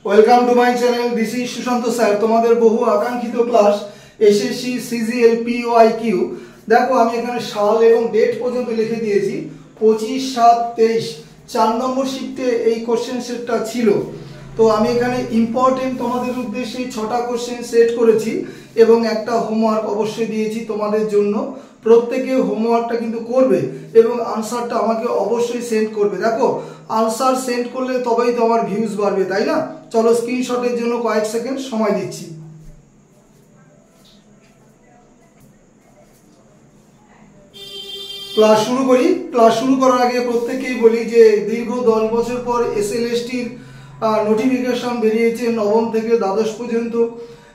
Welcome to my channel. This is Sushant sir. তোমাদের বহু আকাঙ্ক্ষিত ক্লাস এসএসসি সিজিএল পিওআইকিউ। দেখো আমি এখানে সাল এবং ডেট পর্যন্ত লিখে দিয়েছি। 25/7/23 4 নম্বর শিফটে এই কোশ্চেন সেটটা ছিল। তো আমি এখানে ইম্পর্টেন্ট তোমাদের উদ্দেশ্যে 6টা কোশ্চেন সেট করেছি এবং একটা হোমওয়ার্ক অবশ্যই দিয়েছি তোমাদের জন্য। প্রত্যেকে হোমওয়ার্কটা কিন্তু করবে এবং আনসারটা আমাকে অবশ্যই সেন্ড করবে। দেখো আনসার সেন্ড করলে তবেই তো আমার ভিউজ বাড়বে, তাই না? চলো স্ক্রিনশটের জন্য কয়েক সেকেন্ড সময় দিচ্ছি। ক্লাস শুরু করি। ক্লাস শুরু করার আগে প্রত্যেকেই বলি যে দীর্ঘ 10 বছর পর এসএলএসটির নোটিফিকেশন বেরিয়েছে 9ম থেকে দ্বাদশ পর্যন্ত,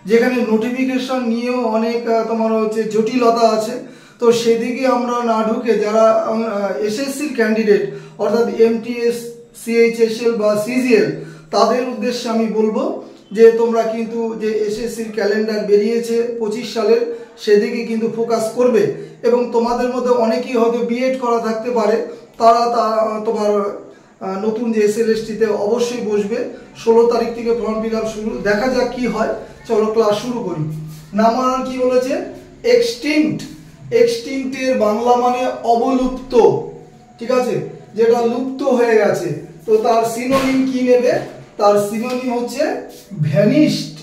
যেখানে নোটিফিকেশন নিয়েও অনেক তোমার হচ্ছে জটিলতা আছে। তো সেদিকে আমরা না ঢুকে যারা এসএসসির ক্যান্ডিডেট অর্থাৎ এমটিএস, সিএইচএসএল বা সিজিএল, তাদের উদ্দেশ্যে আমি বলবো যে তোমরা কিন্তু যে এসএসসির ক্যালেন্ডার বেরিয়েছে 25 সালের, সেদিকে কিন্তু ফোকাস করবে। এবং তোমাদের মধ্যে অনেকেই হয়তো বিএড করা থাকতে পারে, তারা তোমার নতুন যে এসএলএসটিতে অবশ্যই বসবে। 16 তারিখ থেকে ফর্ম ফিল আপ শুরু, দেখা যাক কি হয়। চলো ক্লাস শুরু করি। নাম কি বলেছে? এক্সটিংক্ট। এক্সটিংক্টের বাংলা মানে অবলুপ্ত, ঠিক আছে, যেটা লুপ্ত হয়ে গেছে। তো তার সিনোনিম কি নেবে? তার সিনোনিম হচ্ছে ভ্যানিশড।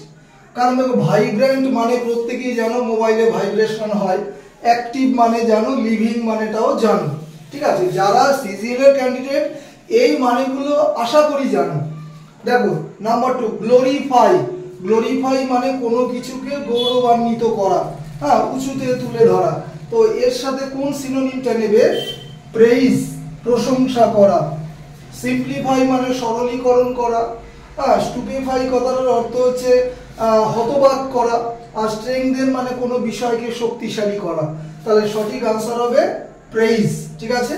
কারণ দেখো ভাইব্রেন্ট মানে প্রত্যেকেই জানো, মোবাইলে ভাইব্রেশন হয়। অ্যাক্টিভ মানে জানো, লিভিং মানেটাও জানো, ঠিক আছে। যারা সিজিএল এর ক্যান্ডিডেট এই মানেগুলো আশা করি জানো। দেখো নাম্বার 2 গ্লোরিফাই। গ্লোরিফাই মানে কোনো কিছুকে গৌরবান্বিত করা, হ্যাঁ, উঁচুতে তুলে ধরা। তো এর সাথে কোন সিনোনিমটা নেবে? প্রেইজ, প্রশংসা করা। সিম্পলিফাই মানে সরলীকরণ করা। হ্যাঁ, স্টুপেফাই কথাটার অর্থ হচ্ছে হতবাক করা। আর স্ট্রেংথেন মানে কোনো বিষয়কে শক্তিশালী করা। তাহলে সঠিক আনসার হবে প্রেইজ, ঠিক আছে।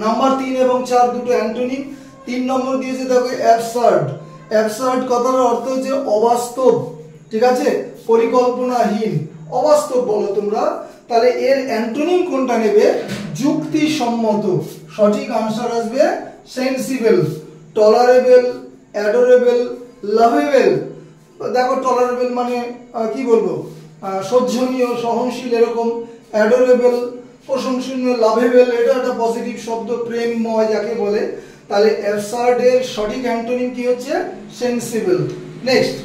নাম্বার 3 এবং 4 দুটো অ্যান্টোনিম। 3 নম্বর দিয়েছে দেখো অ্যাবসার্ড। অ্যাবসার্ড কথার অর্থ হচ্ছে অবাস্তব, ঠিক আছে, পরিকল্পনাহীন। অবাস্তব বলো তোমরা। তাহলে এর অ্যান্টোনিম কোনটা নেবে? যুক্তিসম্মত। সঠিক আনসার আসবে সেন্সিবল। Tolerable, adorable, lovable. দেখো টলারেবল মানে কি বলবো, সহ্যনীয়, সহনশীল এরকম। অ্যাডোরেবল প্রশংসনীয়, লাভেবল এটা একটা পজিটিভ শব্দ, প্রেমময় যাকে বলে। তাহলে অ্যাবসার্ড এর সঠিক অ্যান্টোনিম কি হচ্ছে? সেন্সিবল। নেক্সট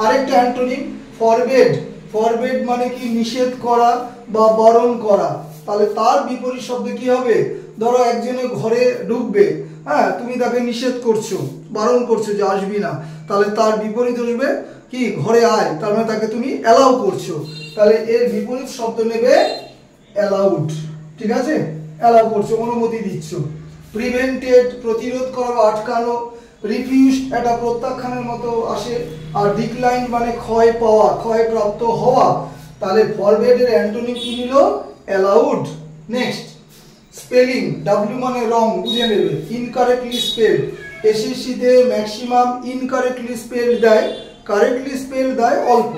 আরেকটা অ্যান্টোনিম ফরবেড। ফরবেড মানে কি? নিষেধ করা বা বারণ করা। তাহলে তার বিপরীত শব্দ কি হবে? ধরো একজনে ঘরে ঢুকবে, হ্যাঁ, তুমি তাকে নিষেধ করছো, বারণ করছো যে আসবি না, তাহলে তার বিপরীত আসবে কি? ঘরে আয়, তার মানে তাকে তুমি অ্যালাউ করছো। তাহলে এর বিপরীত শব্দ নেবে অ্যালাউড, ঠিক আছে, অ্যালাউ করছো, অনুমতি দিচ্ছ। প্রিভেন্টেড প্রতিরোধ করা বা আটকানো। রিফিউজড এটা প্রত্যাখ্যানের মতো আসে। আর ডিক্লাইন মানে ক্ষয় পাওয়া, ক্ষয়প্রাপ্ত হওয়া। তাহলে ফরবেড এর অ্যান্টোনিম কি নিল? অ্যালাউড। Next spelling. ডাব্লিউ মানে রং, বুঝে নেবে। Incorrectly spelled. এসএসসিতে ম্যাক্সিমাম ইনকারেক্টলি স্পেলড দেয়, কারেক্টলি স্পেলড দেয় অল্প।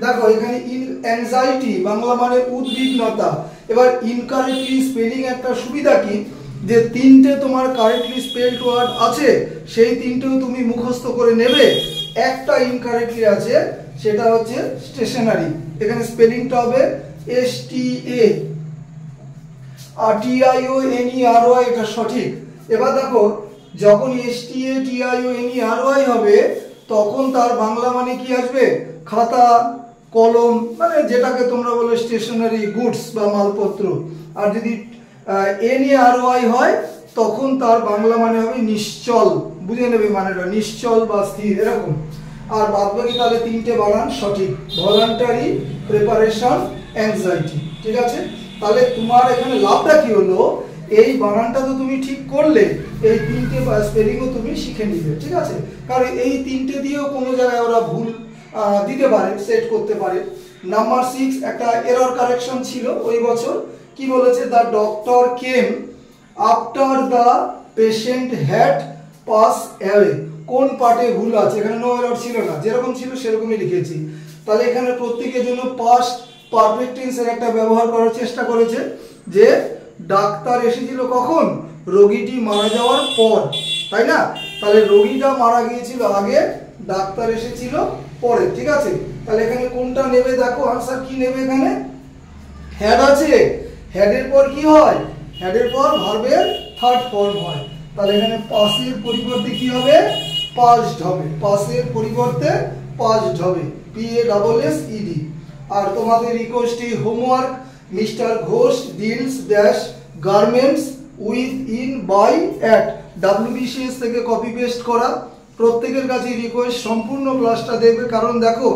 দেখো এখানে অ্যাংজাইটি বাংলা মানে উদ্বিগ্নতা। এবার ইনকারেক্টলি স্পেলিং একটা সুবিধা কি, যে 3টে তোমার কারেক্টলি স্পেলড ওয়ার্ড আছে, সেই 3টেও তুমি মুখস্থ করে নেবে। একটা ইনকারেক্টলি আছে, সেটা হচ্ছে স্টেশনারি। এখানে স্পেলিংটা হবে STA আর TIONERY, এটা সঠিক। এবার দেখো যখন STA TIONERY হবে তখন তার বাংলা মানে কি আসবে? খাতা, কলম, মানে যেটাকে তোমরা বলে স্টেশনারি গুডস বা মালপত্র। আর যদি NERY হয় তখন তার বাংলা মানে হবে নিশ্চল, বুঝে নেবে মানেটা, নিশ্চল বা স্থির এরকম। আর বাদবাকি তাহলে 3টে বানান সঠিক। ভলান্টারি, প্রিপারেশন, অ্যাংজাইটি, ঠিক আছে। তাহলে তোমার এখানে লাভটা কি হলো? এই বানানটা তো তুমি ঠিক করলে, এই 3টে স্পেলিংও তুমি শিখে নিবে, ঠিক আছে। কারণ এই 3টে দিয়েও কোনো জায়গায় ওরা ভুল দিতে পারে, সেট করতে পারে। নাম্বার 6 একটা এরর কারেকশন ছিল ওই বছর। কি বলেছে? The doctor came after the patient had pass away. কোন পার্টে ভুল আছে? এখানে নো এরর ছিল না, যেরকম ছিল সেরকমই লিখেছি। তাহলে এখানে প্রত্যেকের জন্য পাস্ট পারফেক্ট টেন্সের একটা ব্যবহার করার চেষ্টা করেছে, যে ডাক্তার এসেছিল কখন? রোগীটি মারা যাওয়ার পর। তাই না? তাহলে রোগীটা মারা গিয়েছিল আগে, ডাক্তার এসেছিল পরে, ঠিক আছে? তাহলে এখানে কোনটা নেবে দেখো, আনসার কি নেবে? এখানে হ্যাড আছে, হ্যাডের পর কি হয়? হ্যাডের পর ভার্বের থার্ড ফর্ম হয়। তাহলে এখানে পাসের পরিবর্তে কি হবে? পাস্ট হবে। পাসের পরিবর্তে পাস্ট হবে, PASSED। আর তোমাদের রিকোয়েস্টে homework, mister Ghosh deals dash garments with in by at, WBCS থেকে কপি পেস্ট করা। প্রত্যেকের কাছে রিকোয়েস্ট সম্পূর্ণ ক্লাসটা দেখবে, কারণ দেখো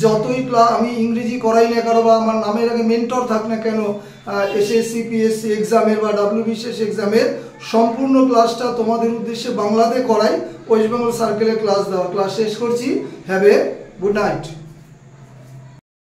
যতই আমি ইংরেজি করাই না কেন বা আমার নামের আগে মেন্টর থাক না কেন, SSC PSC এক্সামের বা WBCS এক্সামের সম্পূর্ণ ক্লাসটা তোমাদের উদ্দেশ্যে বাংলাতে করাই। ওয়েস্ট বেঙ্গল সার্কেলের ক্লাস দেওয়া। ক্লাস শেষ করছি। Have a good night.